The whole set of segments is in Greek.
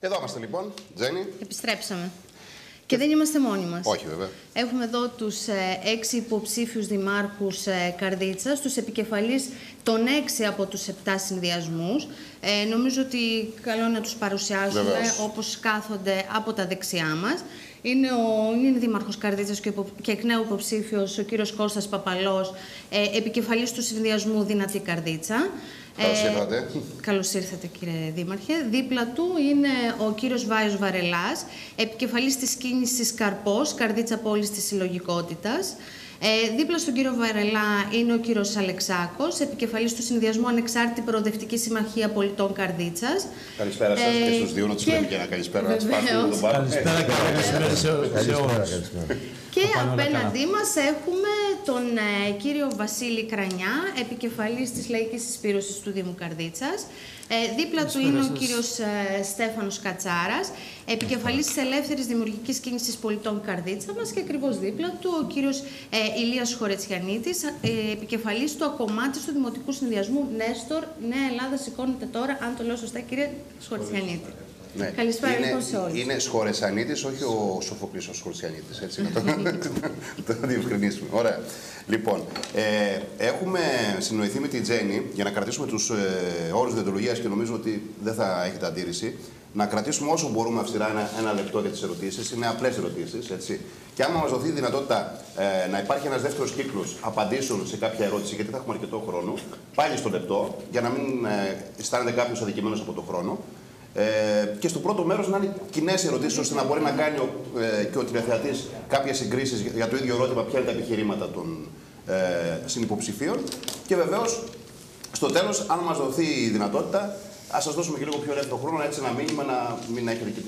Εδώ είμαστε λοιπόν, Τζέννη. Επιστρέψαμε. Και δεν είμαστε μόνοι μας. Όχι, βέβαια. Έχουμε εδώ τους 6 υποψήφιους δημάρχους Καρδίτσας, τους επικεφαλείς των 6 από τους 7 συνδυασμούς. Νομίζω ότι καλό είναι να τους παρουσιάσουμε όπως κάθονται από τα δεξιά μας. Είναι δήμαρχος Καρδίτσας και εκ νέου υποψήφιος ο κύριος Κώστας Παπαλός, επικεφαλής του συνδυασμού Δυνατή Καρδίτσα. Καλώς ήρθατε. Καλώς ήρθατε, κύριε Δήμαρχε. Δίπλα του είναι ο κύριος Βάιος Βαρελάς, επικεφαλής της κίνησης Καρπός, Καρδίτσα Πόλης της Συλλογικότητας. Δίπλα στον κύριο Βαρελά είναι ο κύριος Αλεξάκος, επικεφαλής του συνδυασμού Ανεξάρτητη Προοδευτική Συμμαχία Πολιτών Καρδίτσας. Καλησπέρα σας και στους δύο, να τους λέμε και ένα καλησπέρα. Καλησπέρα και καλησπέρα σε όλους. Και απέναντί μας έχουμε τον κύριο Βασίλη Κρανιά, επικεφαλής της Λαϊκής Συσπήρωσης του Δήμου Καρδίτσας. Δίπλα του είναι ο κύριος Στέφανος Κατσάρας, επικεφαλής της Ελεύθερης Δημιουργικής Κίνησης Πολιτών Καρδίτσα μας, και ακριβώς δίπλα του ο κύριος Ηλίας Χορετσιανίτης, επικεφαλής του ακομμάτης του Δημοτικού Συνδυασμού Νέστορ Νέα Ελλάδα. Σηκώνεται τώρα, αν το λέω σωστά, κύριε Χορετσιανίτη. Ναι. Καλησπέρα λοιπόν σε όλους. Είναι Σχορεσανίτης, όχι ο Σοφοκλής ο Σχορεσιανίτης, έτσι, να το διευκρινίσουμε. Ωραία. Λοιπόν, έχουμε συνοηθεί με την Τζέννη για να κρατήσουμε τους όρους διοντολογίας και νομίζω ότι δεν θα έχετε αντίρρηση. Να κρατήσουμε όσο μπορούμε αυστηρά ένα λεπτό για τις ερωτήσεις. Είναι απλές ερωτήσεις, έτσι. Και άμα μας δοθεί η δυνατότητα να υπάρχει ένας δεύτερος κύκλος απαντήσεων σε κάποια ερώτηση, γιατί θα έχουμε αρκετό χρόνο, πάλι στο λεπτό, για να μην αισθάνεται κάποιος αδικημένος από τον χρόνο. Και στο πρώτο μέρος να είναι κοινές ερωτήσεις, ώστε να μπορεί να κάνει και ο τηλεθεατής κάποιες συγκρίσεις για το ίδιο ερώτημα, ποια είναι τα επιχειρήματα των συνυποψηφίων. Και βεβαίως, στο τέλος, αν μας δοθεί η δυνατότητα, ας σας δώσουμε και λίγο πιο ελεύθερο χρόνο, έτσι ένα μήνυμα, να μην έχετε και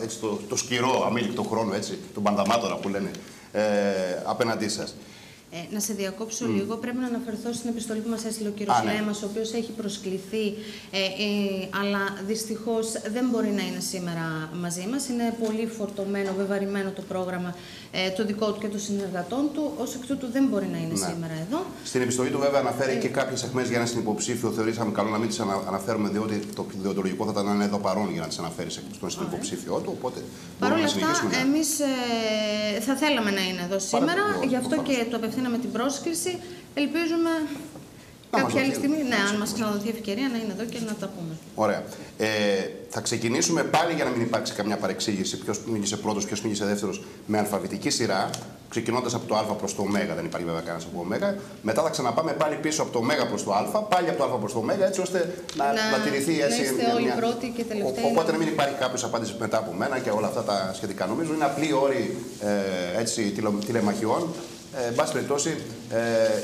έτσι το σκυρό, αμήλικτο χρόνο, έτσι, τον πανταμάτορα που λένε, απέναντί σας. Να σε διακόψω λίγο. Πρέπει να αναφερθώ στην επιστολή που μας έστειλε ο κύριος Νέμας, ο οποίος έχει προσκληθεί, αλλά δυστυχώς δεν μπορεί να είναι σήμερα μαζί μας. Είναι πολύ φορτωμένο, βεβαρημένο το πρόγραμμα το δικό του και των συνεργατών του. Ως εκ τούτου δεν μπορεί να είναι σήμερα εδώ. Στην επιστολή του, βέβαια, αναφέρει και κάποιες αιχμές για ένα συνυποψήφιο. Θεωρήσαμε καλό να μην τις αναφέρουμε, διότι το διοντολογικό θα ήταν να είναι εδώ παρόν για να τις αναφέρει στον συνυποψήφιο του. Οπότε, παρ' όλα αυτά, εμείς θα θέλαμε να είναι εδώ σήμερα. Γι' αυτό και το απευθύναμε την πρόσκληση. Ελπίζουμε κάποια άλλη στιγμή, αν μας ξαναδοθεί ευκαιρία, να είναι εδώ και να τα πούμε. Ωραία. Θα ξεκινήσουμε πάλι, για να μην υπάρξει καμιά παρεξήγηση, ποιος μίλησε πρώτος, ποιος μίλησε δεύτερος, με αλφαβητική σειρά, ξεκινώντας από το Α προς το Ω. Δεν υπάρχει βέβαια κανένας από το Ω. Μετά θα ξαναπάμε πάλι πίσω από το Ω προς το Α, πάλι από το Α προς το Ω, έτσι ώστε να τηρηθεί έτσι. Όλοι πρώτοι και τελευταίοι. Οπότε να μην υπάρχει κάποιος απάντηση μετά από μένα και όλα αυτά τα σχετικά. Νομίζω είναι απλή όρη τηλεμαχιών. Εν πάση περιπτώσει,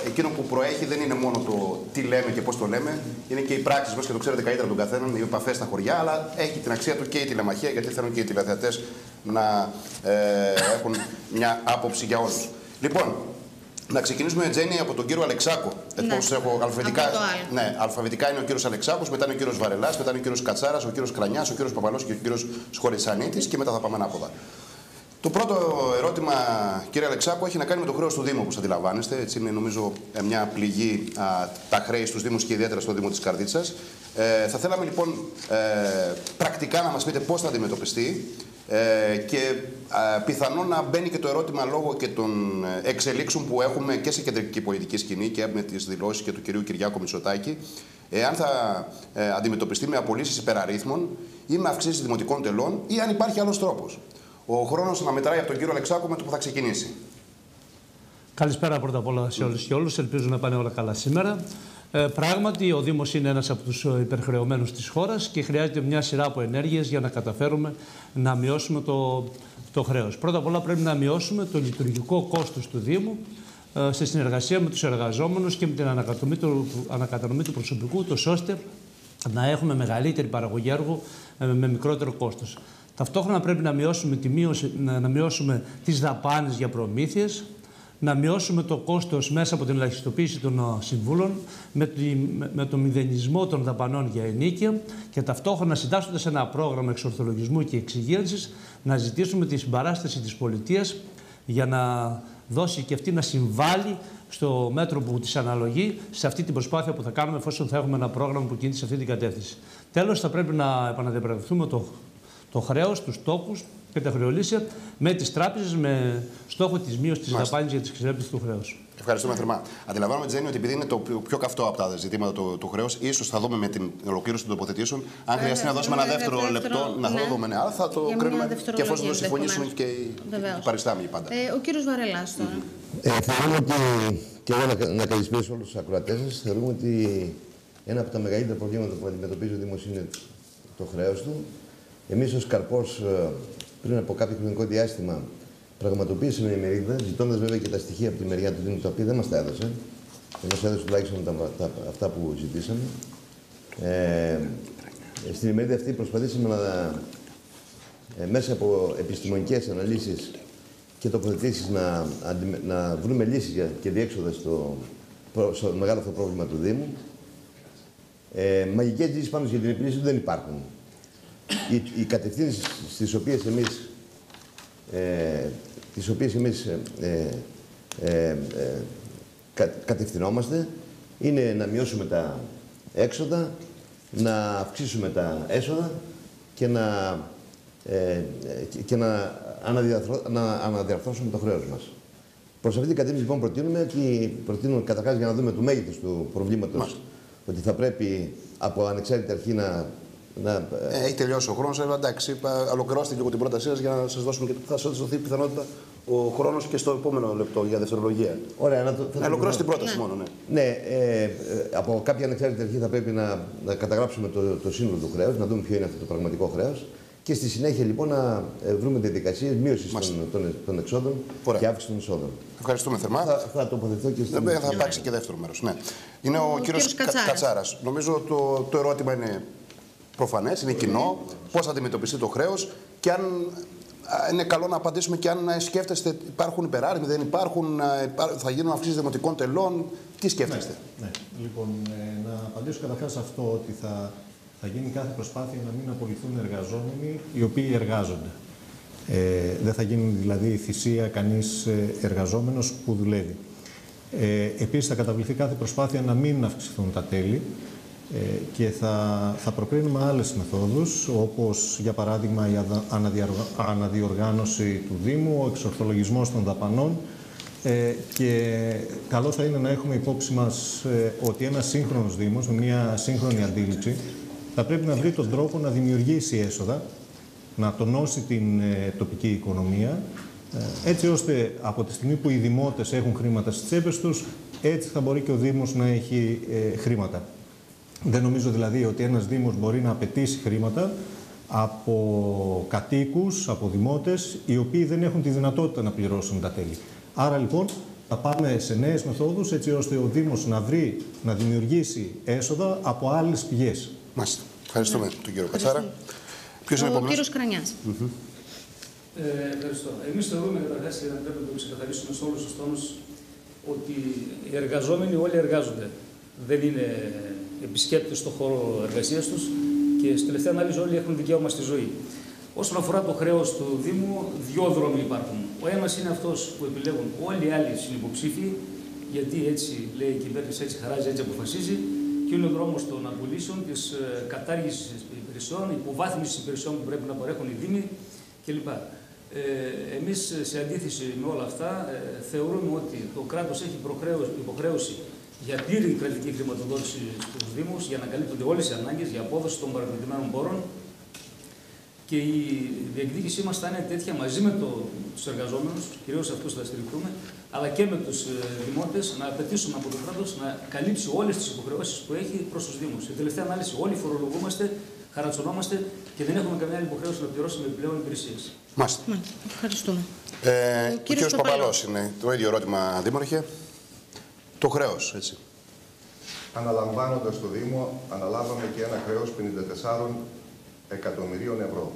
εκείνο που προέχει δεν είναι μόνο το τι λέμε και πώς το λέμε, είναι και οι πράξεις μας, και το ξέρετε καλύτερα από τον καθέναν, οι επαφές στα χωριά, αλλά έχει την αξία του και η τηλεμαχία, γιατί θέλουν και οι τηλεθεατές να έχουν μια άποψη για όλους. Λοιπόν, να ξεκινήσουμε, Τζέννη, από τον κύριο Αλεξάκο. Αλφαβητικά είναι ο κύριος Αλεξάκος, μετά είναι ο κύριος Βαρελάς, μετά είναι ο κύριος Κατσάρας, ο κύριος Κρανιάς, ο κύριος Παπαλός και ο κύριος Σχορεσανίτης, και μετά θα πάμε ανάποδα. Το πρώτο ερώτημα, κύριε Αλεξάκου, έχει να κάνει με το χρέος του Δήμου, όπως αντιλαμβάνεστε. Έτσι είναι, νομίζω, μια πληγή τα χρέη στους Δήμους και ιδιαίτερα στο Δήμο της Καρδίτσας. Θα θέλαμε λοιπόν πρακτικά να μας πείτε πώς θα αντιμετωπιστεί και πιθανόν να μπαίνει και το ερώτημα λόγω και των εξελίξεων που έχουμε και σε κεντρική πολιτική σκηνή και με τις δηλώσεις και του κυρίου Κυριάκου Μητσοτάκη, αν θα αντιμετωπιστεί με απολύσεις υπεραρίθμων ή με αυξήσεις δημοτικών τελών, ή αν υπάρχει άλλος τρόπος. Ο χρόνος να μετράει από τον κύριο Αλεξάκου με το που θα ξεκινήσει. Καλησπέρα πρώτα απ' όλα σε όλους και όλους. Ελπίζω να πάνε όλα καλά σήμερα. Πράγματι, ο Δήμος είναι ένας από τους υπερχρεωμένους της χώρας και χρειάζεται μια σειρά από ενέργειες για να καταφέρουμε να μειώσουμε το χρέος. Πρώτα απ' όλα πρέπει να μειώσουμε το λειτουργικό κόστος του Δήμου σε συνεργασία με τους εργαζόμενους και με την ανακατανομή του προσωπικού, ώστε να έχουμε μεγαλύτερη παραγωγή έργου με μικρότερο κόστος. Ταυτόχρονα πρέπει να μειώσουμε τις δαπάνες για προμήθειες, να μειώσουμε το κόστος μέσα από την ελαχιστοποίηση των συμβούλων, με το μηδενισμό των δαπανών για ενοίκια και ταυτόχρονα, συντάσσοντας ένα πρόγραμμα εξορθολογισμού και εξυγίανσης, να ζητήσουμε τη συμπαράσταση της πολιτείας για να δώσει και αυτή να συμβάλλει στο μέτρο που της αναλογεί σε αυτή την προσπάθεια που θα κάνουμε, εφόσον θα έχουμε ένα πρόγραμμα που κινείται σε αυτή την κατεύθυνση. Τέλος, θα πρέπει να επαναδιαπραγματευτούμε το χρέος, τους τόκους και τα χρεολύσια με τις τράπεζες με στόχο της μείωσης της δαπάνης για τη εξυπηρέτηση του χρέους. Ευχαριστούμε θερμά. Αντιλαμβάνομαι, Τζέννη, ότι επειδή είναι το πιο καυτό από τα ζητήματα του χρέους, ίσως θα δούμε με την ολοκλήρωση των τοποθετήσεων. Αν χρειαστεί να δώσουμε ένα δεύτερο λεπτό, να το δούμε. Αλλά θα το κρίνουμε και εφόσον το συμφωνήσουν και οι παριστάμενοι πάντα. Ο κύριος Βαρελάς τώρα. Θεωρούμε ότι, και εγώ να καλησπίσω όλους τους ακροατές σας, θεωρούμε ότι ένα από τα μεγαλύτερα προβλήματα που αντιμετωπίζει ο Δήμος είναι το χρέος του. Εμείς ως Καρπός, πριν από κάποιο χρονικό διάστημα, πραγματοποίησαμε ημερίδα, ζητώντας βέβαια και τα στοιχεία από τη μεριά του Δήμου, τα οποία δεν μας τα έδωσε. Δεν μας έδωσε τουλάχιστον αυτά που ζητήσαμε. Στην ημερίδα αυτή προσπαθήσαμε μέσα από επιστημονικές αναλύσεις και τοποθετήσεις να βρούμε λύσεις και διέξοδα στο μεγάλο αυτό πρόβλημα του Δήμου. Μαγικές λύσεις πάνω για την επίλυση δεν υπάρχουν. Οι κατευθύνσεις στις οποίες εμείς κατευθυνόμαστε είναι να μειώσουμε τα έξοδα, να αυξήσουμε τα έσοδα και να αναδιαρθρώσουμε το χρέος μας. Προς αυτή την κατεύθυνση λοιπόν προτείνουμε καταρχάς για να δούμε το μέγεθος του προβλήματος ότι θα πρέπει από ανεξάρτητη αρχή έχει τελειώσει ο χρόνος, εντάξει, ολοκληρώστε λίγο την πρότασή σας για να σας δώσουμε και θα σας δοθεί πιθανότητα ο χρόνος και στο επόμενο λεπτό για δευτερολογία. Ωραία, να ολοκληρώσει την πρόταση μόνο, ναι. Ναι, από κάποια ανεξάρτητη αρχή θα πρέπει να καταγράψουμε το σύνολο του χρέους, να δούμε ποιο είναι αυτό το πραγματικό χρέος και στη συνέχεια λοιπόν να βρούμε διαδικασίες μείωσης των εξόδων και αύξηση των εισόδων. Ευχαριστούμε θερμά. Θα τοποθετηθώ και στην... Θα υπάρξει και δεύτερο μέρος. Ναι. Είναι ο κύριος Κατσάρας. Νομίζω το ερώτημα είναι προφανές, είναι κοινό. Πώς θα αντιμετωπιστεί το χρέος και αν είναι καλό να απαντήσουμε και αν σκέφτεστε υπάρχουν υπεράριθμοι, δεν υπάρχουν, θα γίνουν αυξήσεις δημοτικών τελών. Τι σκέφτεστε? Ναι. Λοιπόν, να απαντήσω καταρχάς αυτό ότι θα γίνει κάθε προσπάθεια να μην απολυθούν εργαζόμενοι οι οποίοι εργάζονται. Δεν θα γίνει δηλαδή θυσία κανείς εργαζόμενος που δουλεύει. Επίσης θα καταβληθεί κάθε προσπάθεια να μην αυξηθούν τα τέλη και θα προκρίνουμε άλλες μεθόδους, όπως για παράδειγμα η αναδιοργάνωση του Δήμου, ο εξορθολογισμός των δαπανών και καλό θα είναι να έχουμε υπόψη μας ότι ένας σύγχρονος Δήμος, με μια σύγχρονη αντίληψη, θα πρέπει να βρει τον τρόπο να δημιουργήσει έσοδα, να τονώσει την τοπική οικονομία, έτσι ώστε από τη στιγμή που οι δημότες έχουν χρήματα στις τσέπες τους, έτσι θα μπορεί και ο Δήμος να έχει χρήματα. Δεν νομίζω δηλαδή ότι ένας Δήμος μπορεί να απαιτήσει χρήματα από κατοίκους, από δημότες, οι οποίοι δεν έχουν τη δυνατότητα να πληρώσουν τα τέλη. Άρα λοιπόν θα πάμε σε νέες μεθόδους, έτσι ώστε ο Δήμος να δημιουργήσει έσοδα από άλλες πηγές. Μάλιστα. Ευχαριστούμε τον κύριο Κατσάρα. Ποιος είναι ο επόμενος? Ο κύριος Κρανιάς. Ευχαριστώ. Εμείς θεωρούμε καταρχάς και πρέπει να το ξεκαθαρίσουμε σε όλους τους τόνους ότι οι εργαζόμενοι όλοι εργάζονται. Δεν είναι επισκέπτες στον χώρο εργασίας τους και στη τελευταία ανάλυση όλοι έχουν δικαίωμα στη ζωή. Όσον αφορά το χρέος του Δήμου, δύο δρόμοι υπάρχουν. Ο ένας είναι αυτός που επιλέγουν όλοι οι άλλοι συνυποψήφοι, γιατί έτσι λέει η κυβέρνηση, έτσι χαράζει, έτσι αποφασίζει, και είναι ο δρόμος των απολύσεων, της κατάργησης υπηρεσιών, υποβάθμισης υπηρεσιών που πρέπει να παρέχουν οι Δήμοι κλπ. Εμείς, σε αντίθεση με όλα αυτά, θεωρούμε ότι το κράτος έχει υποχρέωση για πλήρη κρατική χρηματοδότηση στους Δήμους, για να καλύπτονται όλες οι ανάγκες, για απόδοση των παρακολουθημένων πόρων. Και η διεκδίκησή μας θα είναι τέτοια μαζί με τους εργαζόμενους, κυρίως αυτούς θα στηριχτούμε, αλλά και με τους δημότες, να απαιτήσουμε από το κράτος να καλύψει όλες τις υποχρεώσεις που έχει προς τους Δήμους. Σε τελευταία ανάλυση, όλοι φορολογούμαστε, χαρατσονόμαστε και δεν έχουμε καμιά άλλη υποχρέωση να πληρώσουμε επιπλέον υπηρεσίες. Μάλιστα. Ευχαριστούμε. Ο κύριος Παπαλός είναι το ίδιο ερώτημα, Δήμαρχε. Το χρέος, έτσι. Αναλαμβάνοντας το Δήμο, αναλάβαμε και ένα χρέος 54 εκατομμυρίων ευρώ.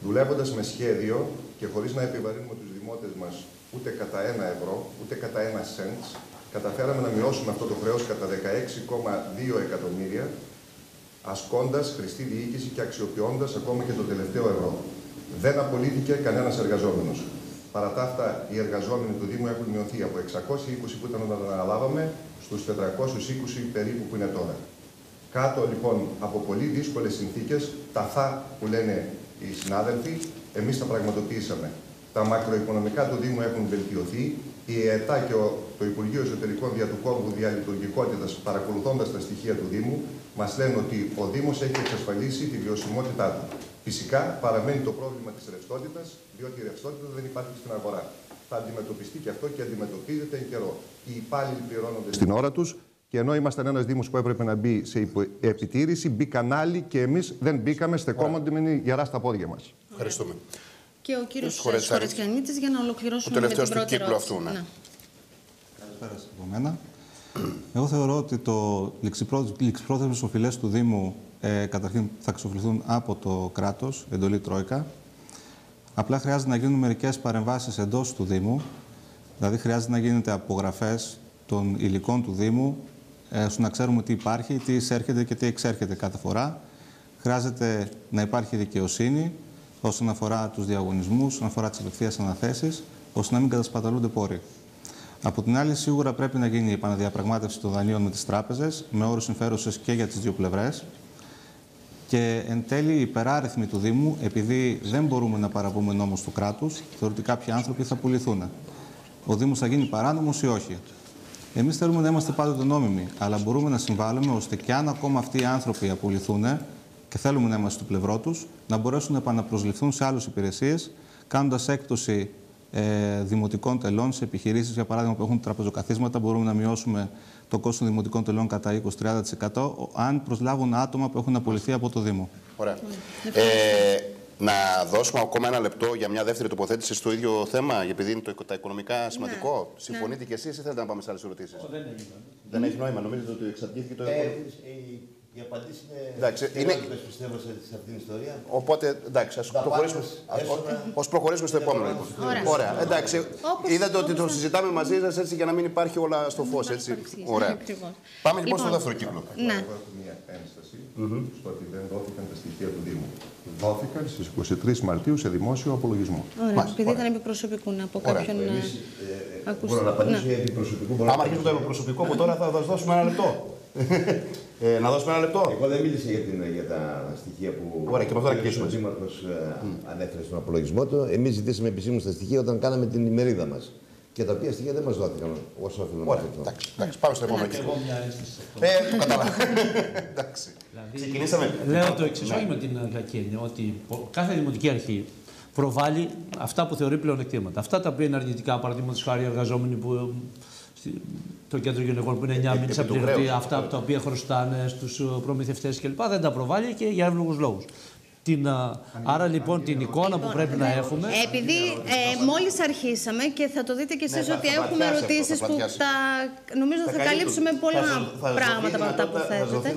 Δουλεύοντας με σχέδιο και χωρίς να επιβαρύνουμε τους δημότες μας ούτε κατά 1 ευρώ, ούτε κατά 1 cents, καταφέραμε να μειώσουμε αυτό το χρέος κατά 16,2 εκατομμύρια, ασκώντας χρηστή διοίκηση και αξιοποιώντας ακόμα και το τελευταίο ευρώ. Δεν απολύθηκε κανένας εργαζόμενος. Παρά τα αυτά, οι εργαζόμενοι του Δήμου έχουν μειωθεί από 620 που ήταν όταν αναλάβαμε στους 420 περίπου που είναι τώρα. Κάτω λοιπόν από πολύ δύσκολες συνθήκες, τα θα που λένε οι συνάδελφοι, εμείς τα πραγματοποιήσαμε. Τα μακροοικονομικά του Δήμου έχουν βελτιωθεί. Η ΕΕΤΑ και το Υπουργείο Εσωτερικών δια του κόμβου διαλειτουργικότητας, παρακολουθώντας τα στοιχεία του Δήμου, μας λένε ότι ο Δήμος έχει εξασφαλίσει τη βιωσιμότητά του. Φυσικά παραμένει το πρόβλημα της ρευστότητας, διότι η ρευστότητα δεν υπάρχει στην αγορά. Θα αντιμετωπιστεί και αυτό και αντιμετωπίζεται εν καιρό. Οι υπάλληλοι πληρώνονται στην ώρα τους. Και ενώ ήμασταν ένας Δήμος που έπρεπε να μπει σε επιτήρηση, μπήκαν άλλοι και εμείς δεν μπήκαμε, στεκόμενοι γερά στα πόδια μας. Ευχαριστούμε. Και ο κύριος Χωρεσιανίτης για να ολοκληρώσουμε με την πρώτη ερώτηση. Ναι. Καλησπέρα από μένα. Εγώ θεωρώ ότι το ληξιπρόθεσμες οφειλές του Δήμου καταρχήν θα εξοφληθούν από το κράτος, εντολή Τρόικα. Απλά χρειάζεται να γίνουν μερικές παρεμβάσεις εντός του Δήμου. Δηλαδή χρειάζεται να γίνεται απογραφές των υλικών του Δήμου, ώστε να ξέρουμε τι υπάρχει, τι εισέρχεται και τι εξέρχεται κάθε φορά. Χρειάζεται να υπάρχει δικαιοσύνη όσον αφορά τους διαγωνισμούς, όσον αφορά τις απευθείας αναθέσεις, ώστε να μην κατασπαταλούνται πόροι. Από την άλλη, σίγουρα πρέπει να γίνει η επαναδιαπραγμάτευση των δανείων με τις τράπεζες, με όρους συμφέρουσες και για τις δύο πλευρές. Και εν τέλει, οι υπεράριθμοι του Δήμου, επειδή δεν μπορούμε να παραβούμε νόμους του κράτους, θεωρώ ότι κάποιοι άνθρωποι θα πουληθούν. Ο Δήμος θα γίνει παράνομος ή όχι. Εμείς θέλουμε να είμαστε πάντοτε νόμιμοι, αλλά μπορούμε να συμβάλλουμε ώστε και αν ακόμα αυτοί οι άνθρωποι απολυθούν και θέλουμε να είμαστε στο πλευρό τους, να μπορέσουν να επαναπροσληφθούν σε άλλες υπηρεσίες, κάνοντας έκπτωση δημοτικών τελών σε επιχειρήσεις, για παράδειγμα, που έχουν τραπεζοκαθίσματα, μπορούμε να μειώσουμε το κόστος των δημοτικών τελών κατά 20-30% αν προσλάβουν άτομα που έχουν απολυθεί από το Δήμο. Ωραία. Να δώσουμε ακόμα ένα λεπτό για μια δεύτερη τοποθέτηση στο ίδιο θέμα, επειδή είναι τα οικονομικά σημαντικό. Ναι. Συμφωνείτε κι εσείς ή θέλετε να πάμε σε άλλες ερωτήσεις? Δεν έχει νόημα. Νομίζετε ότι εξαρτήθηκε το Η απαντήση είναι πιστεύω σε αυτήν την ιστορία. Οπότε, εντάξει, ας προχωρήσουμε στο επόμενο. Λοιπόν. Ωραία. Εντάξει, είδατε ότι το συζητάμε μαζί σας έτσι για να μην υπάρχει όλα στο φως. Έτσι. Ωραία. Πάμε λοιπόν στο δεύτερο κύκλο. Έχω μια ένσταση στο ότι δεν δόθηκαν τα στοιχεία του Δήμου. Δόθηκαν στις 23 Μαρτίου σε δημόσιο απολογισμό. Ωραία. Επειδή ήταν επιπροσωπικού να πω κάποιον να ακούσει. Μπορώ να απαντήσω για επιπροσωπικό. Άμα αρχίσουμε το επιπροσωπικό από τώρα θα σας δώσουμε ένα λεπτό. Να δώσουμε ένα λεπτό. Εγώ δεν μίλησα για τα στοιχεία που ο Δήμαρχος ανέφερε στον απολογισμό του. Εμείς ζητήσαμε επισήμως τα στοιχεία όταν κάναμε την ημερίδα μας. Και τα οποία στοιχεία δεν μας δόθηκαν όσο οφείλουμε. Ωραία, εντάξει, πάμε στο επόμενο κύκλο. Το κατάλαβα. Εντάξει. Ξεκινήσαμε. Λέω το εξής, όχι με την κακή έννοια, ότι κάθε δημοτική αρχή προβάλλει αυτά που θεωρεί πλεονεκτήματα. Αυτά τα οποία είναι αρνητικά, παραδείγματος χάρη εργαζόμενοι που το κέντρο γυναικών που είναι 9 μήνες απληρωτή, αυτά τα οποία χρωστάνε στους προμηθευτές κλπ. Δεν τα προβάλλει και για εύλογους λόγους. Άρα λοιπόν την εικόνα που πρέπει να έχουμε. Επειδή μόλις αρχίσαμε και θα το δείτε κι εσείς ότι έχουμε ερωτήσεις που νομίζω θα καλύψουμε πολλά πράγματα από αυτά που θέτετε.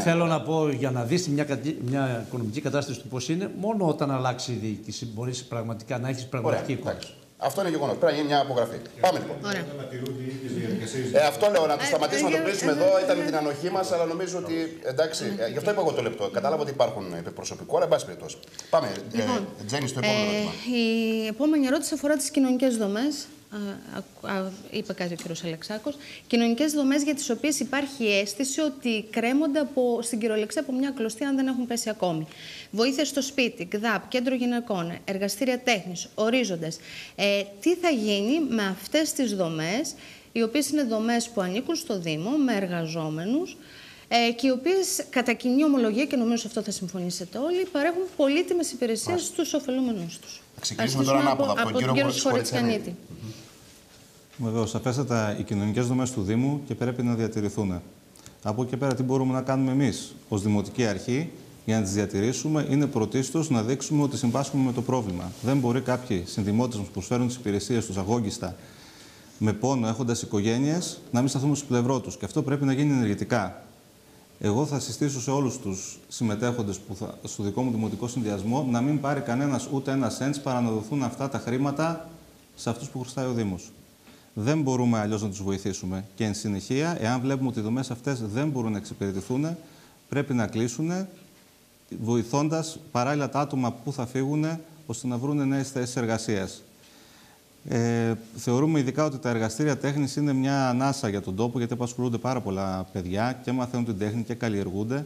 Θέλω να πω, για να δεις μια οικονομική κατάσταση του πώς είναι, μόνο όταν αλλάξει η διοίκηση μπορείς πραγματικά να έχεις πραγματική εικόνα. Αυτό είναι γεγονός. Πρέπει να γίνει μια απογραφή. Πάμε λοιπόν. Αυτό λέω, να το σταματήσουμε να το κλείσουμε εδώ. Ήταν την ανοχή μας, αλλά νομίζω ότι. Εντάξει, γι' αυτό είπα εγώ το λεπτό. Κατάλαβα ότι υπάρχουν προσωπικό, αλλά εν πάση περιπτώσει. Πάμε. Τζέννη, στο επόμενο ερώτημα. Η επόμενη ερώτηση αφορά τις κοινωνικές δομές. Είπε κάτι ο κ. Αλεξάκος. Κοινωνικές δομές για τις οποίες υπάρχει αίσθηση ότι κρέμονται στην κυριολεξία από μια κλωστή, αν δεν έχουν πέσει ακόμη. Βοήθεια στο σπίτι, ΚΔΑΠ, κέντρο γυναικών, εργαστήρια τέχνης, ορίζοντες. Τι θα γίνει με αυτές τις δομές, οι οποίες είναι δομές που ανήκουν στο Δήμο, με εργαζόμενους, και οι οποίες κατά κοινή ομολογία, και νομίζω σε αυτό θα συμφωνήσετε όλοι, παρέχουν πολύτιμες υπηρεσίες στους ωφελούμενους τους. Ξεκινήσουμε τώρα ανάποδα από τον κύριο Χωρεσιανίτη. Βεβαίως, σαφέστατα οι κοινωνικές δομές του Δήμου και πρέπει να διατηρηθούν. Από εκεί και πέρα, τι μπορούμε να κάνουμε εμείς ως Δημοτική Αρχή για να τις διατηρήσουμε, είναι πρωτίστως να δείξουμε ότι συμπάσχουμε με το πρόβλημα. Δεν μπορεί κάποιοι συνδημότες μας που προσφέρουν τις υπηρεσίες τους αγόγιστα, με πόνο, έχοντας οικογένειες, να μην σταθούμε στο πλευρό τους. Και αυτό πρέπει να γίνει ενεργητικά. Εγώ θα συστήσω σε όλους τους συμμετέχοντες στο δικό μου δημοτικό συνδυασμό να μην πάρει κανένας ούτε ένα σέντς παρά να δοθούν αυτά τα χρήματα σε αυτούς που χρωστάει ο Δήμος. Δεν μπορούμε αλλιώς να τους βοηθήσουμε. Και εν συνεχεία, εάν βλέπουμε ότι οι δομές αυτές δεν μπορούν να εξυπηρετηθούν, πρέπει να κλείσουν, βοηθώντας παράλληλα τα άτομα που θα φύγουν, ώστε να βρουν νέες θέσεις εργασίας. Θεωρούμε ειδικά ότι τα εργαστήρια τέχνης είναι μια ανάσα για τον τόπο, γιατί απασχολούνται πάρα πολλά παιδιά και μαθαίνουν την τέχνη και καλλιεργούνται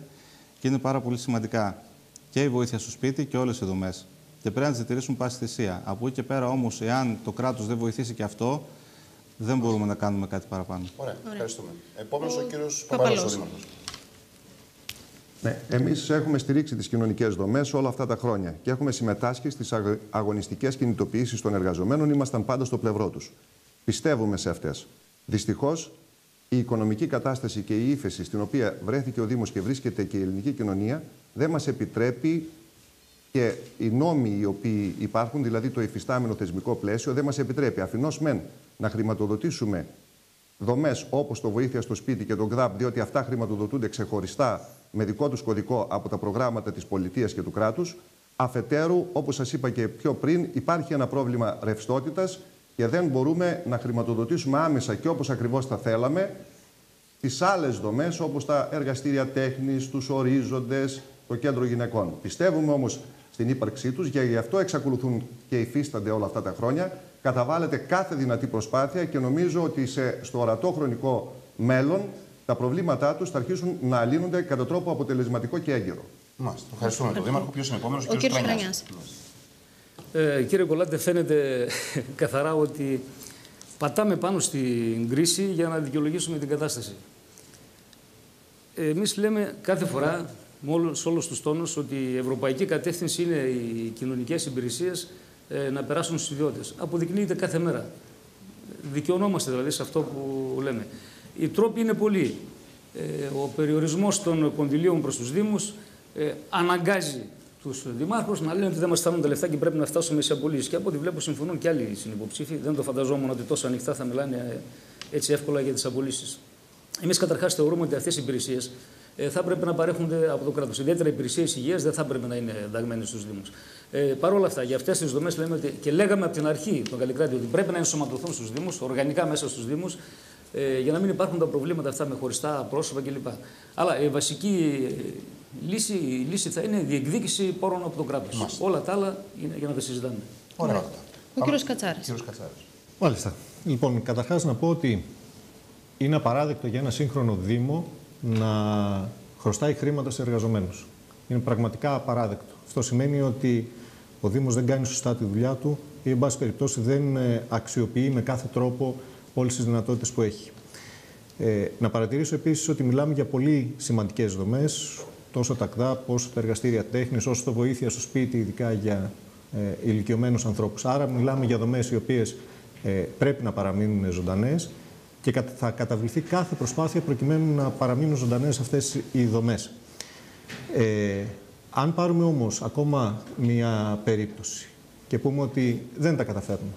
και είναι πάρα πολύ σημαντικά και η βοήθεια στο σπίτι και όλες οι δομές. Και πρέπει να τις διατηρήσουν πάση θυσία. Από εκεί και πέρα όμως, εάν το κράτος δεν βοηθήσει και αυτό, δεν μπορούμε να κάνουμε κάτι παραπάνω. Ωραία, ευχαριστούμε. Επόμενος ο κύριος Παπαλός, ο Δήμαρχος. Ναι, εμείς έχουμε στηρίξει τις κοινωνικές δομές όλα αυτά τα χρόνια και έχουμε συμμετάσχει στις αγωνιστικές κινητοποιήσεις των εργαζομένων. Ήμασταν πάντα στο πλευρό τους. Πιστεύουμε σε αυτές. Δυστυχώς, η οικονομική κατάσταση και η ύφεση στην οποία βρέθηκε ο Δήμος και βρίσκεται και η ελληνική κοινωνία δεν μας επιτρέπει, και οι νόμοι οι οποίοι υπάρχουν, δηλαδή το υφιστάμενο θεσμικό πλαίσιο, δεν μας επιτρέπει αφενός μεν να χρηματοδοτήσουμε δομές όπως το Βοήθεια στο Σπίτι και το ΚΔΑΠ, διότι αυτά χρηματοδοτούνται ξεχωριστά με δικό τους κωδικό από τα προγράμματα της πολιτείας και του κράτους. Αφετέρου, όπως σας είπα και πιο πριν, υπάρχει ένα πρόβλημα ρευστότητας και δεν μπορούμε να χρηματοδοτήσουμε άμεσα και όπως ακριβώς θα θέλαμε τις άλλες δομές όπως τα εργαστήρια τέχνης, τους ορίζοντες, το κέντρο γυναικών. Πιστεύουμε όμως στην ύπαρξή τους και γι' αυτό εξακολουθούν και υφίστανται όλα αυτά τα χρόνια. Καταβάλλεται κάθε δυνατή προσπάθεια και νομίζω ότι στο ορατό χρονικό μέλλον τα προβλήματά τους θα αρχίσουν να λύνονται κατά τρόπο αποτελεσματικό και έγκαιρο. Μάλιστα. Ευχαριστούμε τον Δήμαρχο. Ποιος είναι επόμενος? Ο κύριος Κρανιάς. Κύριε Κολάτε, φαίνεται καθαρά ότι πατάμε πάνω στην κρίση για να δικαιολογήσουμε την κατάσταση. Εμείς λέμε κάθε φορά, σε όλους τους τόνους, ότι η ευρωπαϊκή κατεύθυνση είναι οι κοινωνικές υπηρεσίες να περάσουν στους ιδιώτες. Αποδεικνύεται κάθε μέρα. Δικαιωνόμαστε δηλαδή σε αυτό που λέμε. Οι τρόποι είναι πολλοί. Ο περιορισμός των κονδυλίων προς τους Δήμους αναγκάζει τους δημάρχους να λένε ότι δεν μας φτάνουν τα λεφτά και πρέπει να φτάσουμε σε απολύσεις. Και από ό,τι βλέπω συμφωνούν και άλλοι συνυποψήφοι. Δεν το φανταζόμουν ότι τόσο ανοιχτά θα μιλάνε έτσι εύκολα για τις απολύσεις. Εμείς καταρχάς θεωρούμε ότι αυτές οι υπηρεσίες θα πρέπει να παρέχονται από το κράτος. Ιδιαίτερα οι υπηρεσίες υγείας δεν θα πρέπει να είναι ενταγμένες στους Δήμους. Παρ' όλα αυτά, για αυτές τις δομές λέμε ότι, και λέγαμε από την αρχή τον Καλλικράτη, ότι πρέπει να ενσωματωθούν στους Δήμους, οργανικά μέσα στους Δήμους, για να μην υπάρχουν τα προβλήματα αυτά με χωριστά πρόσωπα κλπ. Αλλά η βασική λύση θα είναι η διεκδίκηση πόρων από το κράτος. Όλα τα άλλα είναι για να τα συζητάμε. Ωραία. Ο κύριος Κατσάρης. Μάλιστα. Λοιπόν, καταρχάς να πω ότι είναι απαράδεκτο για ένα σύγχρονο Δήμο να χρωστάει χρήματα σε εργαζομένους. Είναι πραγματικά απαράδεκτο. Αυτό σημαίνει ότι ο Δήμος δεν κάνει σωστά τη δουλειά του ή, εν πάση περιπτώσει, δεν αξιοποιεί με κάθε τρόπο όλες τις δυνατότητες που έχει. Να παρατηρήσω επίσης ότι μιλάμε για πολύ σημαντικές δομές, τόσο τα ΚΔΑΠ, όσο τα εργαστήρια τέχνης, όσο το Βοήθεια στο Σπίτι, ειδικά για ηλικιωμένους ανθρώπους. Άρα μιλάμε για δομές οι οποίες πρέπει να παραμείνουν ζωντανές και θα καταβληθεί κάθε προσπάθεια προκειμένου να παραμείνουν ζωντανές αυτές οι δομές. Αν πάρουμε όμως ακόμα μία περίπτωση και πούμε ότι δεν τα καταφέρνουμε,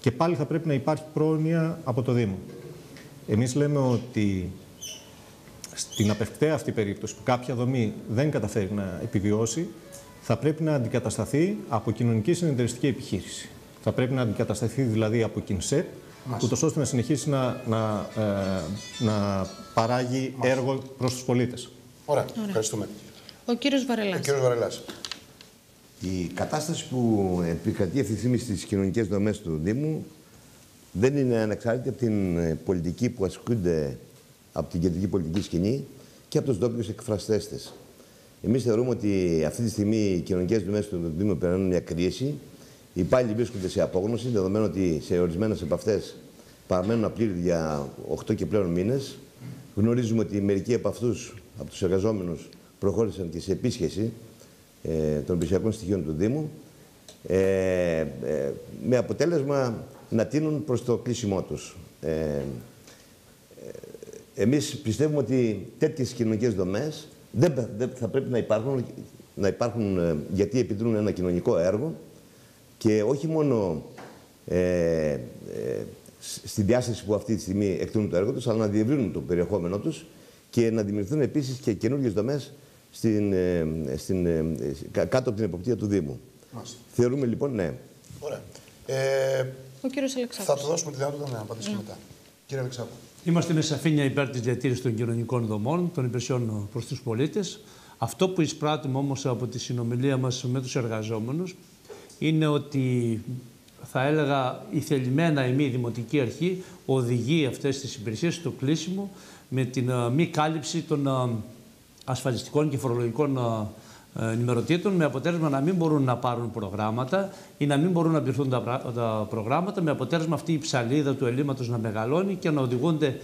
και πάλι θα πρέπει να υπάρχει πρόνοια από το Δήμο. Εμείς λέμε ότι στην απευκταία αυτή περίπτωση που κάποια δομή δεν καταφέρει να επιβιώσει, θα πρέπει να αντικατασταθεί από κοινωνική συνεταιριστική επιχείρηση. Θα πρέπει να αντικατασταθεί δηλαδή από ΚΙΝΣΕΤ, ούτως ώστε να συνεχίσει να παράγει έργο προς τους πολίτες. Ωραία. Ευχαριστούμε. Ο κύριος Βαρελάς. Η κατάσταση που επικρατεί αυτή τη στιγμή στις κοινωνικές δομές του Δήμου δεν είναι ανεξάρτητη από την πολιτική που ασκούνται από την κεντρική πολιτική σκηνή και από τους ντόπιους εκφραστές της. Εμείς θεωρούμε ότι αυτή τη στιγμή οι κοινωνικές δομές του Δήμου περνούν μια κρίση. Οι υπάλληλοι βρίσκονται σε απόγνωση, δεδομένου ότι σε ορισμένες από αυτές παραμένουν απλήρωτοι για 8 και πλέον μήνες. Γνωρίζουμε ότι μερικοί από αυτούς, από τους εργαζόμενους, προχώρησαν και σε επίσχεση των υπηρεσιακών στοιχείων του Δήμου, με αποτέλεσμα να τείνουν προς το κλείσιμό τους. Εμείς πιστεύουμε ότι τέτοιες κοινωνικές δομές δεν θα πρέπει να υπάρχουν γιατί επιτελούν ένα κοινωνικό έργο και όχι μόνο στη διάσταση που αυτή τη στιγμή εκτελούν το έργο τους, αλλά να διευρύνουν το περιεχόμενό τους και να δημιουργηθούν επίσης και καινούργιες δομές κάτω από την εποπτεία του Δήμου. Θεωρούμε λοιπόν, ναι. Ωραία. Ο κύριος Αλεξάκος. Θα του δώσουμε τη δυνατότητα να απαντήσουμε μετά. Κύριε Αλεξάκο. Είμαστε με σαφήνεια υπέρ της διατήρησης των κοινωνικών δομών, των υπηρεσιών προς τους πολίτες. Αυτό που εισπράττουμε όμως από τη συνομιλία μας με τους εργαζόμενους είναι ότι θα έλεγα, η θελημένα ή μη δημοτική αρχή οδηγεί αυτές τις υπηρεσίες στο κλείσιμο με την μη κάλυψη των ασφαλιστικών και φορολογικών ενημερωτήτων, με αποτέλεσμα να μην μπορούν να πάρουν προγράμματα ή να μην μπορούν να πληρωθούν τα προγράμματα, με αποτέλεσμα αυτή η ψαλίδα του ελλείμματος να μεγαλώνει και να οδηγούνται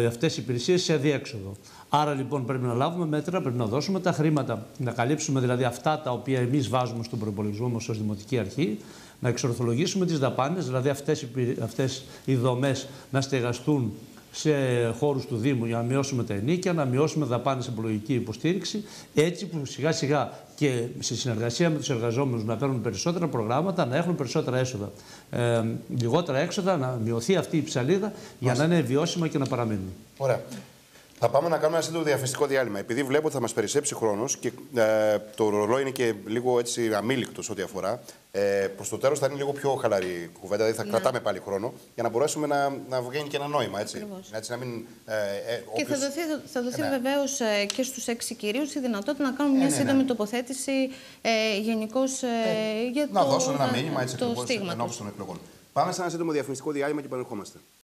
αυτές οι υπηρεσίες σε αδιέξοδο. Άρα λοιπόν πρέπει να λάβουμε μέτρα, πρέπει να δώσουμε τα χρήματα, να καλύψουμε δηλαδή αυτά τα οποία εμείς βάζουμε στον προϋπολογισμό μας ως Δημοτική Αρχή, να εξορθολογήσουμε τις δαπάνες, δηλαδή αυτές οι δομές να στεγαστούν σε χώρους του Δήμου για να μειώσουμε τα ενοίκια, να μειώσουμε δαπάνες σε υπολογική υποστήριξη, έτσι που σιγά σιγά και σε συνεργασία με τους εργαζόμενους να παίρνουν περισσότερα προγράμματα, να έχουν περισσότερα έσοδα. Λιγότερα έξοδα, να μειωθεί αυτή η ψαλίδα για να είναι βιώσιμα και να παραμείνουν. Ωραία. Θα πάμε να κάνουμε ένα σύντομο διαφημιστικό διάλειμμα. Επειδή βλέπω ότι θα μας περισσέψει χρόνος και το ρολόι είναι και λίγο έτσι αμήλικτος ό,τι αφορά, προς το τέλος θα είναι λίγο πιο χαλαρή κουβέντα, δηλαδή θα κρατάμε πάλι χρόνο για να μπορέσουμε να βγαίνει και ένα νόημα. Έτσι, έτσι να μην, και θα δοθεί βεβαίως και στους 6 κυρίους η δυνατότητα να κάνουν μια σύντομη τοποθέτηση γενικώς για να δώσουν ένα μήνυμα έτσι, το στίγμα ενώπιση των εκλογών. Πάμε σε ένα σύντομο διαφημιστικό διάλειμμα και επανερχόμαστε.